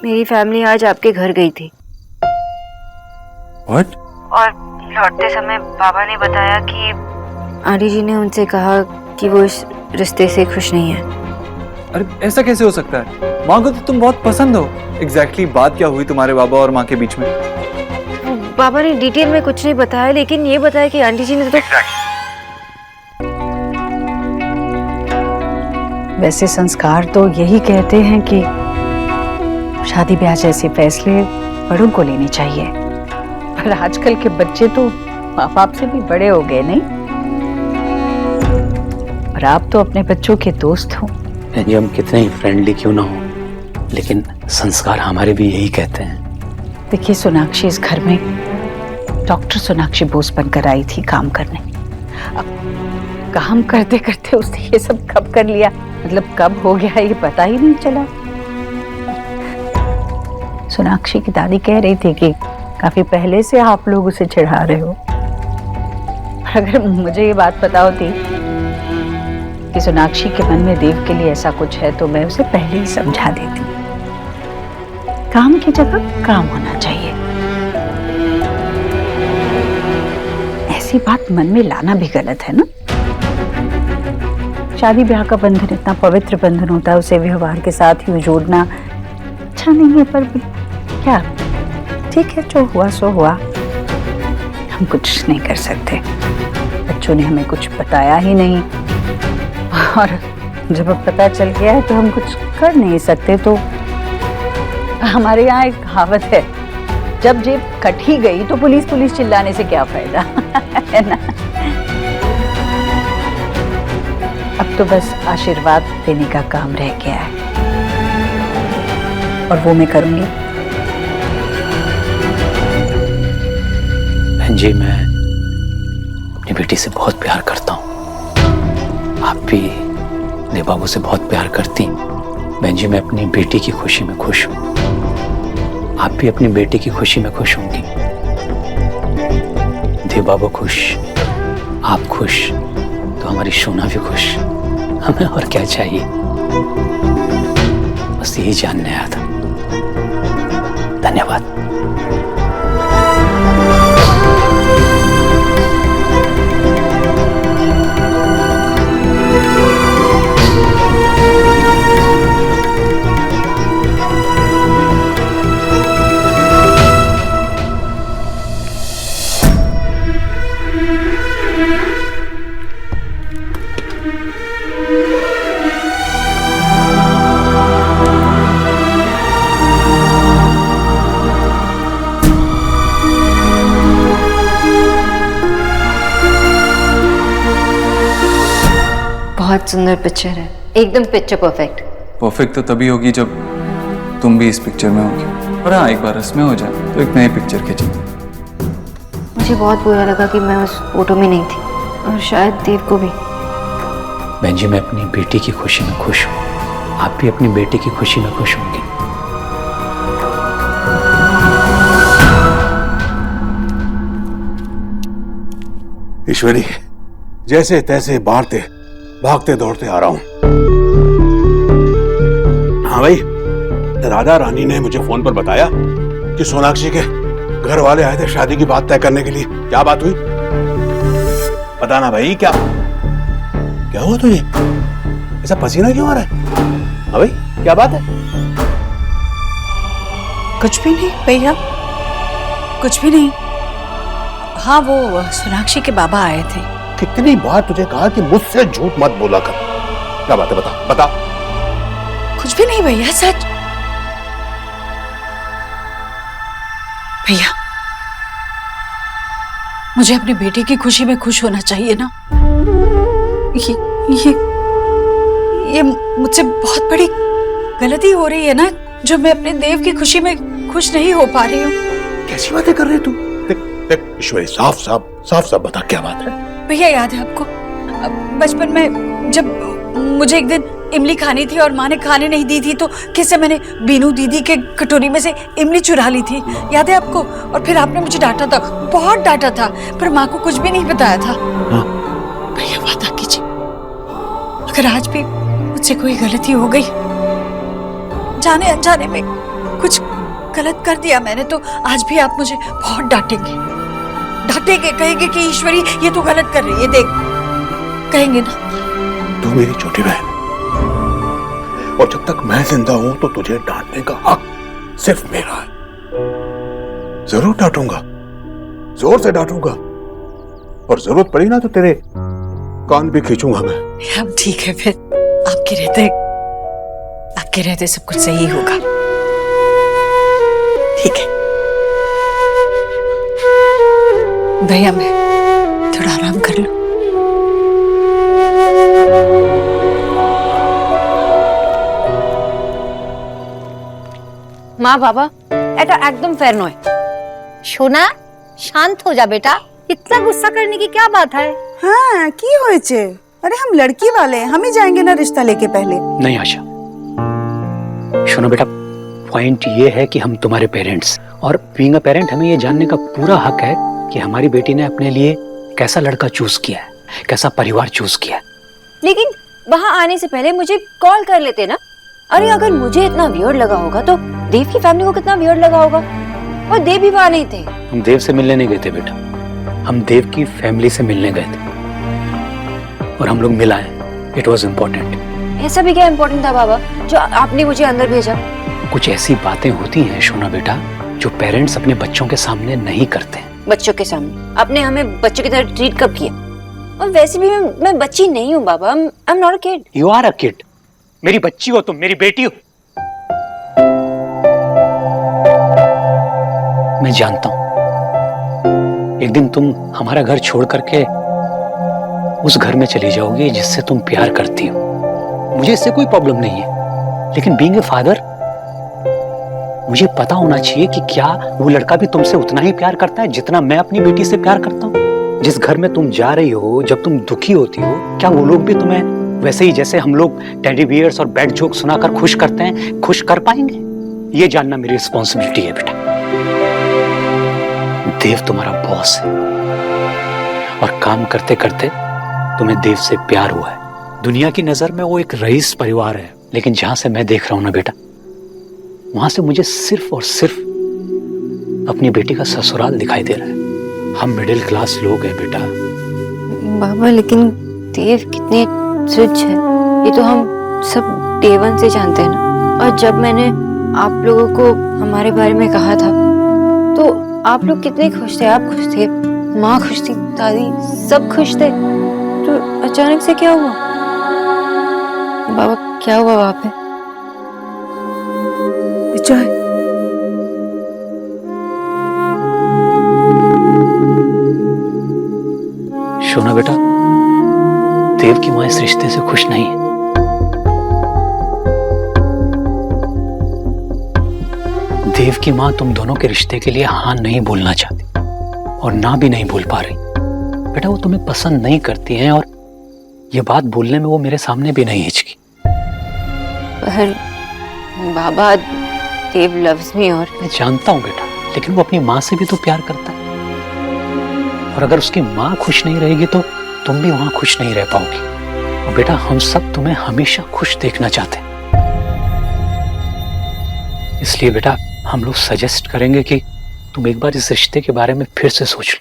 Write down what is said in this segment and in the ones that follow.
मेरी फैमिली आज आपके घर गई थी। What? और लौटते समय बाबा ने बताया कि आंटी जी ने उनसे कहा कि वो इस रिश्ते से खुश नहीं है। अरे ऐसा कैसे हो सकता है? माँ को तो तुम बहुत पसंद हो। एग्जैक्टली बात क्या हुई तुम्हारे बाबा और माँ के बीच में? बाबा ने डिटेल में कुछ नहीं बताया, लेकिन ये बताया कि आंटी जी ने तो वैसे संस्कार तो यही कहते हैं कि शादी ब्याह जैसे फैसले बड़ों को लेने चाहिए, पर आजकल के बच्चे तो माँ बाप से भी बड़े हो गए नहीं। और आप तो अपने बच्चों के दोस्त हो। ये हम कितने ही फ्रेंडली क्यों ना हो, लेकिन संस्कार हमारे भी यही कहते हैं। देखिए सोनाक्षी इस घर में डॉक्टर सोनाक्षी बोस बनकर आई थी काम करने। अब काम करते करते उसने ये सब कब कर लिया, मतलब कब हो गया ये पता ही नहीं चला। सोनाक्षी की दादी कह रही थी कि काफी पहले से आप लोग उसे चिढ़ा रहे हो। अगर मुझे ये बात पता होती कि सोनाक्षी के मन में देव के लिए ऐसा कुछ है तो मैं उसे पहले ही समझा देती। काम की जगह काम होना चाहिए, ऐसी बात मन में लाना भी गलत है ना। शादी ब्याह का बंधन इतना पवित्र बंधन होता है, उसे व्यवहार के साथ ही जोड़ना अच्छा नहीं है। पर क्या, ठीक है, जो हुआ सो हुआ, हम कुछ नहीं कर सकते। बच्चों ने हमें कुछ बताया ही नहीं, और जब अब पता चल गया है तो हम कुछ कर नहीं सकते। तो हमारे यहाँ एक कहावत है, जब जेब कट ही गई तो पुलिस पुलिस चिल्लाने से क्या फायदा है ना। अब तो बस आशीर्वाद देने का काम रह गया है, और वो मैं करूंगी। बहन जी, मैं अपनी बेटी से बहुत प्यार करता हूँ। आप भी देव बाबू से बहुत प्यार करती। बहन जी, मैं अपनी बेटी की खुशी में खुश हूँ। आप भी अपनी बेटी की खुशी में खुश होंगी। देव बाबू खुश, आप खुश, तो हमारी सोना भी खुश। हमें और क्या चाहिए? बस यही जानने आया था। धन्यवाद। बहुत सुंदर पिक्चर है, एकदम पिक्चर परफेक्ट। परफेक्ट तो तभी होगी जब तुम भी इस पिक्चर में होगी। और हाँ, एक बार इसमें हो जाए तो एक नई पिक्चर खींचेंगे। मुझे बहुत बुरा लगा कि मैं उस फोटो में नहीं थी, और शायद देव को भी। बहन जी, मैं अपनी बेटी की खुशी में खुश हूँ। आप भी अपनी बेटी की खुशी में खुश होंगी। ईश्वरी, जैसे तैसे बाहरते भागते दौड़ते आ रहा हूं। हाँ भाई, राधा रानी ने मुझे फोन पर बताया कि सोनाक्षी के घर वाले आए थे शादी की बात तय करने के लिए। क्या बात हुई बताना भाई। क्या क्या हुआ तुझे? ऐसा पसीना क्यों आ रहा है? हाँ भाई, क्या बात है? कुछ भी नहीं भैया, कुछ भी नहीं। हाँ, वो सोनाक्षी के बाबा आए थे। कितनी बार तुझे कहा कि मुझसे झूठ मत बोला कर। क्या बात है, बता बता। कुछ भी नहीं भैया, सच। भैया, मुझे अपनी बेटी की खुशी में खुश होना चाहिए ना। ये मुझसे बहुत बड़ी गलती हो रही है ना, जो मैं अपने देव की खुशी में खुश नहीं हो पा रही हूँ। कैसी बातें कर रहे तू? देख ईश्वरी, साफ साफ बता, क्या बात है? भैया, याद है आपको बचपन में जब मुझे एक दिन इमली खानी थी और माँ ने खाने नहीं दी थी, तो कैसे मैंने बीनू दीदी के कटोरी में से इमली चुरा ली थी, याद है आपको? और फिर आपने मुझे डांटा था, बहुत डांटा था, पर माँ को कुछ भी नहीं बताया था। हाँ। भैया, वादा कीजिए, अगर आज भी मुझसे कोई गलती हो गई, जाने अनजाने में कुछ गलत कर दिया मैंने तो आज भी आप मुझे बहुत डांटेंगे, कहेंगे कि ईश्वरी ये तो गलत कर रही है, देख, कहेंगे ना। तू मेरी छोटी बहन है और जब तक मैं जिंदा हूं तो तुझे डांटने का हक सिर्फ मेरा है। जरूर डांटूंगा, जोर से डांटूंगा, और जरूरत पड़ी ना तो तेरे कान भी खींचूंगा मैं। अब ठीक है, फिर आपके रहते सब कुछ सही होगा। ठीक है भैया, मैं थोड़ा आराम कर लूं। মা বাবা এটা একদম ফেয়ার নয়। সোনা শান্ত हो जा बेटा, इतना गुस्सा करने की क्या बात है? हाँ की होएचे? अरे हम लड़की वाले हैं, हम ही जाएंगे ना रिश्ता लेके पहले। नहीं आशा, सुनो बेटा, पॉइंट ये है कि हम तुम्हारे पेरेंट्स, और बीइंग अ पेरेंट हमें ये जानने का पूरा हक है कि हमारी बेटी ने अपने लिए कैसा लड़का चूज किया है, कैसा परिवार चूज किया है। लेकिन वहाँ आने से पहले मुझे कॉल कर लेते ना। अरे अगर मुझे इतना वियर्ड लगा होगा तो देव की फैमिली को कितना वियर्ड लगा होगा। और देव भी वहाँ नहीं थे। हम देव से मिलने नहीं गए थे बेटा, हम देव की फैमिली से मिलने गए थे और हम लोग मिल आए। It was important. ऐसा भी क्या इम्पोर्टेंट था बाबा जो आपने मुझे अंदर भेजा? कुछ ऐसी बातें होती हैं सोना बेटा जो पेरेंट्स अपने बच्चों के सामने नहीं करते। बच्चों के सामने आपने हमें बच्चों की तरह ट्रीट कब किया? और वैसे भी मैं बच्ची नहीं हूँ बाबा। I am not a kid. You are a kid. मेरी बच्ची हो तुम, मेरी बेटी हो। मैं जानता हूं एक दिन तुम हमारा घर छोड़ करके उस घर में चली जाओगी जिससे तुम प्यार करती हो। मुझे इससे कोई प्रॉब्लम नहीं है, लेकिन बीइंग ए फादर मुझे पता होना चाहिए कि क्या वो लड़का भी तुमसे उतना ही प्यार करता है जितना मैं अपनी बेटी से प्यार करता हूँ। जिस घर में तुम जा रही हो, जब तुम दुखी होती हो, क्या वो लोग भी तुम्हें वैसे ही जैसे हम लोग टेडी बियर्स और बैड जोक सुनाकर खुश करते हैं, खुश कर पाएंगे? ये जानना मेरी रिस्पॉन्सिबिलिटी है बेटा। देव तुम्हारा बॉस है और काम करते करते तुम्हें देव से प्यार हुआ है। दुनिया की नजर में वो एक रईस परिवार है, लेकिन जहां से मैं देख रहा हूं ना बेटा, वहां से मुझे सिर्फ और सिर्फ अपनी बेटी का ससुराल दिखाई दे रहा है। हम मिडिल क्लास लोग हैं बेटा। बाबा लेकिन देव कितने रिच है ये तो हम सब डे वन से जानते हैं ना। और जब मैंने आप लोगों को हमारे बारे में कहा था तो आप लोग कितने खुश थे। आप खुश थे, माँ खुश थी, दादी सब खुश थे। तो अचानक से क्या हुआ बाबा? क्या हुआ वहां पे? विजय, सोना बेटा, देव की मां इस रिश्ते से खुश नहीं है। देव की मां तुम दोनों के रिश्ते के लिए हाँ नहीं बोलना चाहती और ना भी नहीं बोल पा रही। बेटा वो तुम्हें पसंद नहीं करती हैं और ये बात बोलने में वो मेरे सामने भी नहीं हिचकी। पर बाबा देव लव्स मी। और मैं जानता हूं बेटा, लेकिन वो अपनी माँ से भी तो प्यार करता है और अगर उसकी माँ खुश नहीं रहेगी तो तुम भी वहां खुश नहीं रह पाओगी। और बेटा हम सब तुम्हें हमेशा खुश देखना चाहते हैं, इसलिए बेटा हम लोग सजेस्ट करेंगे कि तुम एक बार इस रिश्ते के बारे में फिर से सोच लो।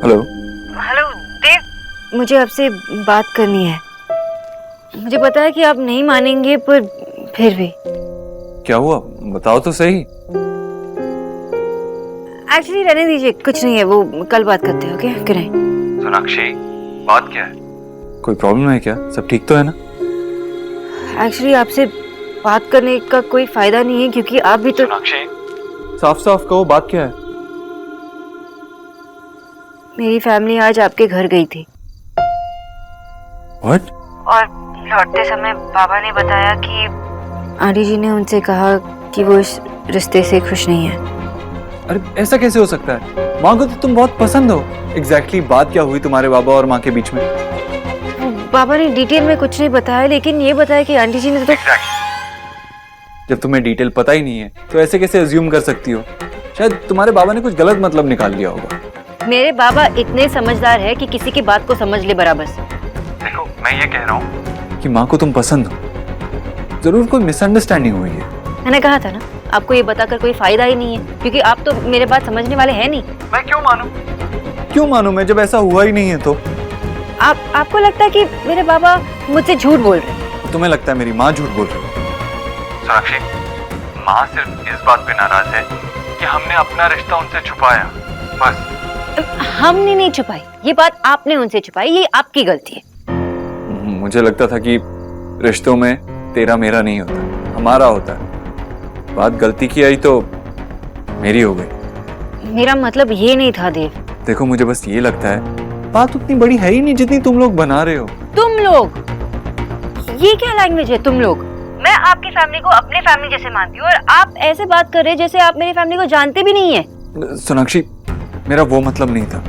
हेलो हेलो देव, मुझे आपसे बात करनी है। मुझे पता है कि आप नहीं मानेंगे पर फिर भी। क्या हुआ बताओ तो सही। एक्चुअली रहने दीजिए, कुछ नहीं है, वो कल बात करते हैं। ओके करें। सोनाक्षी बात क्या है? कोई प्रॉब्लम है क्या? सब ठीक तो है ना? एक्चुअली आपसे बात करने का कोई फायदा नहीं है क्योंकि आप भी तो। सोनाक्षी साफ साफ कहो बात क्या है? मेरी फैमिली आज आपके घर गई थी। What? और लौटते समय बाबा ने बताया कि आंटी जी ने उनसे कहा कि वो इस रिश्ते से खुश नहीं है। अरे ऐसा कैसे हो सकता है? माँ को तो तुम बहुत पसंद हो। एग्जैक्टली बात क्या हुई तुम्हारे बाबा और माँ के बीच में? बाबा ने डिटेल में कुछ नहीं बताया, लेकिन ये बताया कि आंटी जी ने तो जब तुम्हें डिटेल पता ही नहीं है तो ऐसे कैसे अज्यूम कर सकती हो? शायद तुम्हारे बाबा ने कुछ गलत मतलब निकाल लिया होगा। मेरे बाबा इतने समझदार है कि किसी की बात को समझ ले बराबर से। देखो, मैं ये कह रहा हूँ कि माँ को तुम पसंद हो। जरूर कोई मिसअंडरस्टैंडिंग हुई है। मैंने कहा था ना, आपको ये बताकर कोई फायदा ही नहीं है, क्योंकि आप तो मेरे बात समझने वाले हैं नहीं। मैं क्यों मानूं? क्यों मानूं मैं, जब ऐसा हुआ ही नहीं है तो? आपको लगता है कि मेरे बाबा मुझसे झूठ बोल रहे हैं? तुम्हें लगता है मेरी माँ झूठ बोल रही है? साक्षी, माँ सिर्फ इस बात पे नाराज है कि हमने अपना रिश्ता उनसे छुपाया, बस। हमने नहीं छुपाई, ये बात आपने उनसे छुपाई, ये आपकी गलती है। मुझे लगता था कि रिश्तों में तेरा मेरा नहीं होता, हमारा होता है। बात गलती की आई तो मेरी हो गई। मेरा मतलब ये नहीं था देव। देखो, मुझे बस ये लगता है बात उतनी बड़ी है ही नहीं जितनी तुम लोग बना रहे हो। तुम लोग? ये क्या लैंग्वेज है तुम लोग? मैं आपकी फैमिली को अपने फैमिली जैसे मानती हूँ और आप ऐसे बात कर रहे हैं जैसे आप मेरी फैमिली को जानते भी नहीं है। सोनाक्षी, मेरा वो मतलब नहीं था।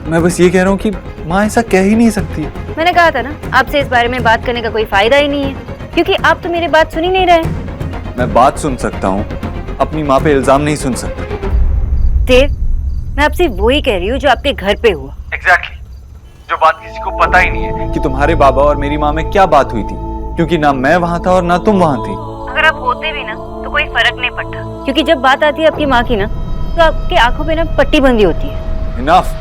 मैं बस ये कह रहा हूँ कि माँ ऐसा कह ही नहीं सकती। मैंने कहा था ना, आपसे इस बारे में बात करने का कोई फायदा ही नहीं है, क्योंकि आप तो मेरी बात सुन ही नहीं रहे। मैं बात सुन सकता हूँ, अपनी माँ पे इल्जाम नहीं सुन सकता। देव, मैं आपसे वही कह रही हूँ जो आपके घर पे हुआ। एग्जैक्टली, जो बात किसी को पता ही नहीं है कि तुम्हारे बाबा और मेरी माँ में क्या बात हुई थी, क्योंकि ना मैं वहाँ था और ना तुम वहाँ थी। अगर आप होते भी ना तो कोई फर्क नहीं पड़ता, क्योंकि जब बात आती है आपकी माँ की ना, तो आपकी आंखों पे ना पट्टी बंदी होती है। इनफ।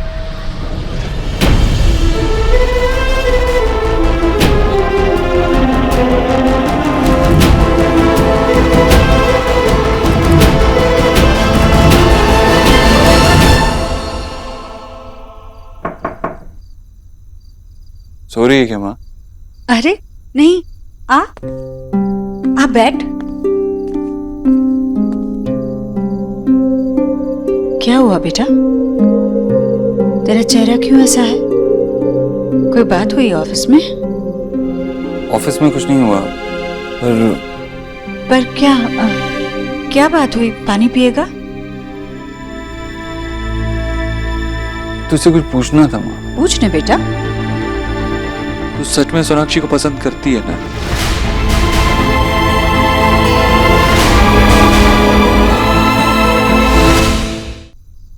सो रही है क्या माँ? अरे नहीं, आ बैठ। क्या हुआ बेटा, तेरा चेहरा क्यों ऐसा है? कोई बात हुई ऑफिस में? ऑफिस में कुछ नहीं हुआ, पर क्या बात हुई? पानी पिएगा? तुझसे कुछ पूछना था माँ। पूछने बेटा। तू सच में सोनाक्षी को पसंद करती है ना?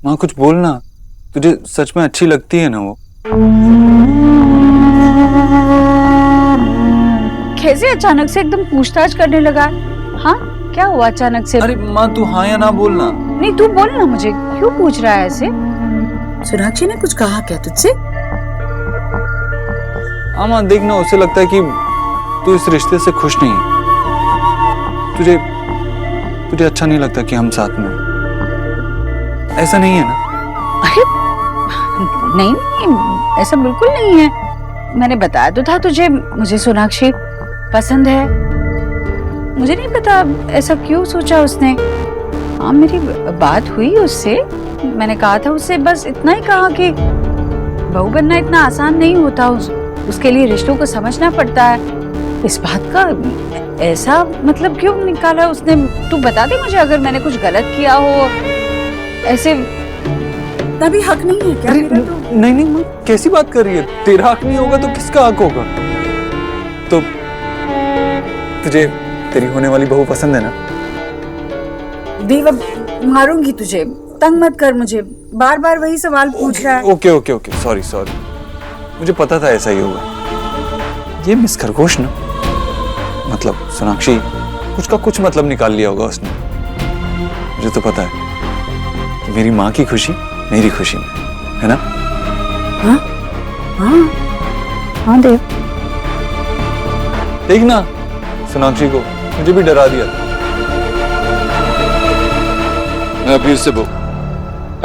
माँ कुछ बोलना, तुझे सच में अच्छी लगती है ना वो? कैसे अचानक से एकदम पूछताछ करने लगा? हाँ, क्या हुआ अचानक से? अरे माँ, तू हाँ या ना बोलना। नहीं, तू बोल ना, मुझे क्यों पूछ रहा है ऐसे? सोनाक्षी ने कुछ कहा क्या तुझसे? हाँ माँ, देखना, उसे लगता है कि तू इस रिश्ते से खुश नहीं है। तुझे अच्छा नहीं लगता कि हम साथ में हैं। ऐसा नहीं है ना? अरे नहीं, ऐसा बिल्कुल नहीं है। मैंने बताया तो था तुझे, मुझे सोनाक्षी पसंद है। मुझे नहीं पता ऐसा क्यों सोचा उसने। हाँ, मेरी बात हुई उससे। मैंने कहा था उससे, बस इतना ही कहा कि बहू बनना इतना आसान नहीं होता, उसके लिए रिश्तों को समझना पड़ता है। इस बात का ऐसा मतलब क्यों निकाला उसने? तू बता दे मुझे, अगर मैंने कुछ गलत किया हो। ऐसे तभी हक नहीं है क्या मेरा? तो नहीं माँ, कैसी बात कर रही है? तेरा हक नहीं होगा तो किसका हक होगा? तो तुझे तेरी होने वाली बहू पसंद है ना? देव, मारूंगी तुझे, तंग मत कर मुझे, बार बार वही सवाल पूछ रहा है। Okay, sorry. मुझे पता था ऐसा ही होगा। ये मिस खरगोश ना, मतलब सोनाक्षी, कुछ का कुछ मतलब निकाल लिया होगा उसने। मुझे तो पता है कि मेरी माँ की खुशी मेरी खुशी में है ना? हाँ देव, देखना, सोनाक्षी को मुझे भी डरा दिया। मैं अभी उससे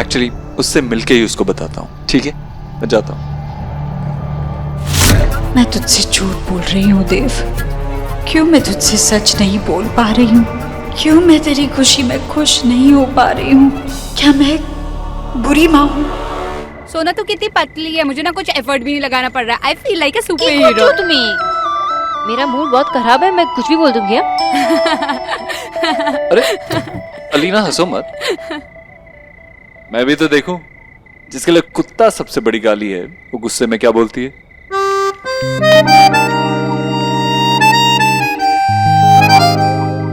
एक्चुअली उससे मिलके ही उसको बताता हूँ। ठीक है, मैं जाता हूँ। मैं तुझसे झूठ बोल रही हूँ देव। क्यों मैं तुझसे सच नहीं बोल पा रही हूँ? क्यों मैं तेरी खुशी में खुश नहीं हो पा रही हूँ? क्या मैं एक बुरी माँ हूँ? सोना तो कितनी पतली है, मुझे ना कुछ एफर्ट भी नहीं लगाना पड़ रहा। I feel like a super hero. मेरा मूड बहुत खराब है, मैं कुछ भी बोल दूंगी। अरे अलीना, हंसो मत। मैं भी तो देखूं, जिसके लिए कुत्ता सबसे बड़ी गाली है, वो गुस्से में क्या बोलती है।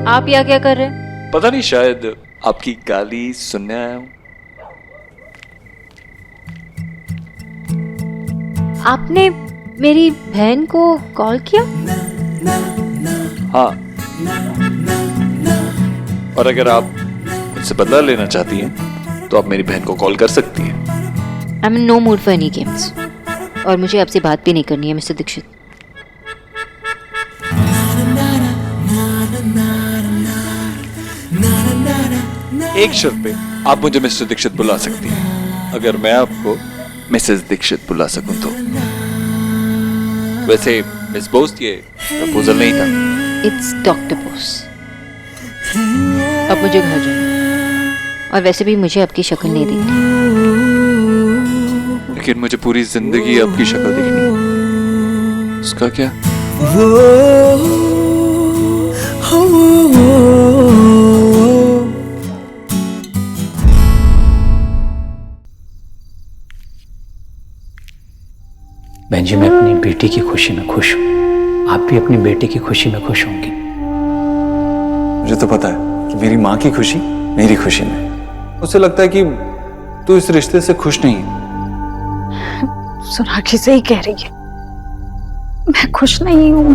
आप यहाँ क्या कर रहे हैं? पता नहीं, शायद आपकी गाली सुनने आया हूं। आपने मेरी बहन को कॉल किया? हाँ, और अगर आप मुझसे बदला लेना चाहती हैं तो आप मेरी बहन को कॉल कर सकती हैं। I am in no mood for any games, और मुझे आपसे बात भी नहीं करनी है मिस्टर दीक्षित। एक शर्त पे आप मुझे मिस्टर दीक्षित बुला सकती हैं, अगर मैं आपको मिसेस दीक्षित बुला सकूं तो। वैसे मिस बोस, ये प्रपोजल नहीं था। It's doctor Bose. अब मुझे घर जाना, और वैसे भी मुझे आपकी शक्ल नहीं देखनी। लेकिन मुझे पूरी जिंदगी आपकी शक्ल देखनी है। उसका क्या? बहन जी, मैं अपनी बेटी की खुशी में खुश हूँ। आप भी अपनी बेटी की खुशी में खुश होंगी। मुझे तो पता है कि मेरी माँ की खुशी मेरी खुशी में। उसे लगता है कि तू इस रिश्ते से खुश नहीं है। सोनाक्षी सही कह रही है, मैं खुश नहीं हूँ।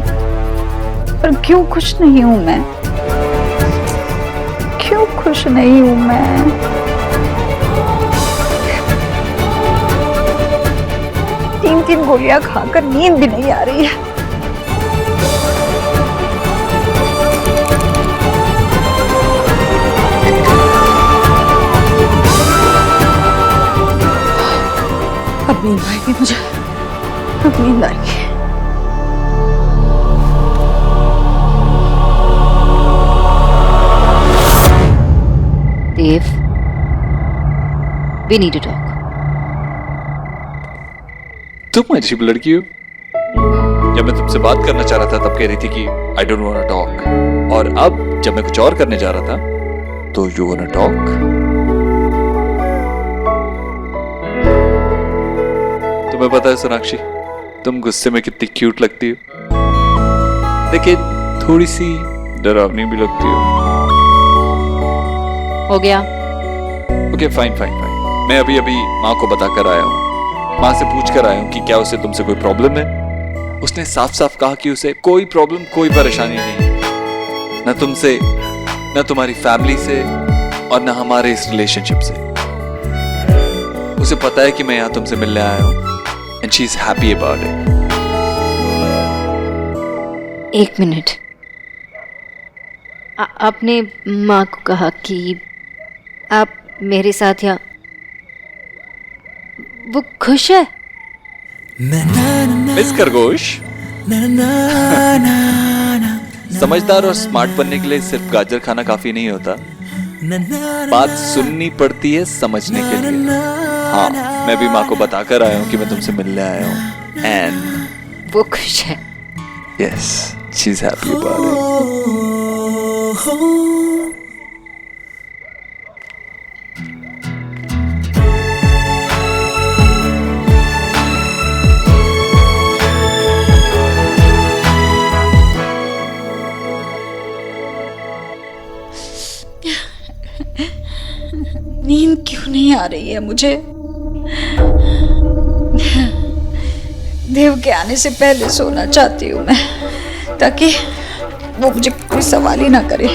पर क्यों खुश नहीं हूँ मैं? क्यों खुश नहीं हूँ मैं? 3 गोलियां खाकर नींद भी नहीं आ रही है। अब नींद आएगी मुझे, अब नींद आएगी। देव, we need to talk. तुम अजीब लड़की हो। जब मैं तुमसे बात करना चाह रहा था तब कह रही थी कि I don't wanna talk, और अब जब मैं कुछ और करने जा रहा था तो you wanna talk। तुम्हें पता है सोनाक्षी, तुम गुस्से में कितनी क्यूट लगती हो, लेकिन थोड़ी सी डरावनी भी लगती हो। हो गया। Okay, fine fine fine. मैं अभी अभी माँ को बता कर आया हूँ। माँ से पूछ कर आया हूँ कि क्या उसे तुमसे कोई प्रॉब्लम है। उसने साफ साफ कहा कि उसे कोई प्रॉब्लम, कोई परेशानी नहीं है, न तुमसे, न तुम्हारी फैमिली से, और न हमारे इस रिलेशनशिप से। उसे पता है कि मैं यहाँ तुमसे मिलने आया हूँ, and she is happy about it. एक मिनट, आपने माँ को कहा कि आप मेरे साथ यहाँ, वो खुश है? मिस खरगोश, समझदार और स्मार्ट बनने के लिए सिर्फ गाजर खाना काफी नहीं होता, बात सुननी पड़ती है समझने के लिए। हाँ, मैं भी माँ को बताकर आया हूँ कि मैं तुमसे मिलने आया हूँ, एंड वो खुश है। Yes, she is happy about it. नींद क्यों नहीं आ रही है मुझे? देव के आने से पहले सोना चाहती हूँ मैं, ताकि वो मुझे कोई सवाल ही ना करे।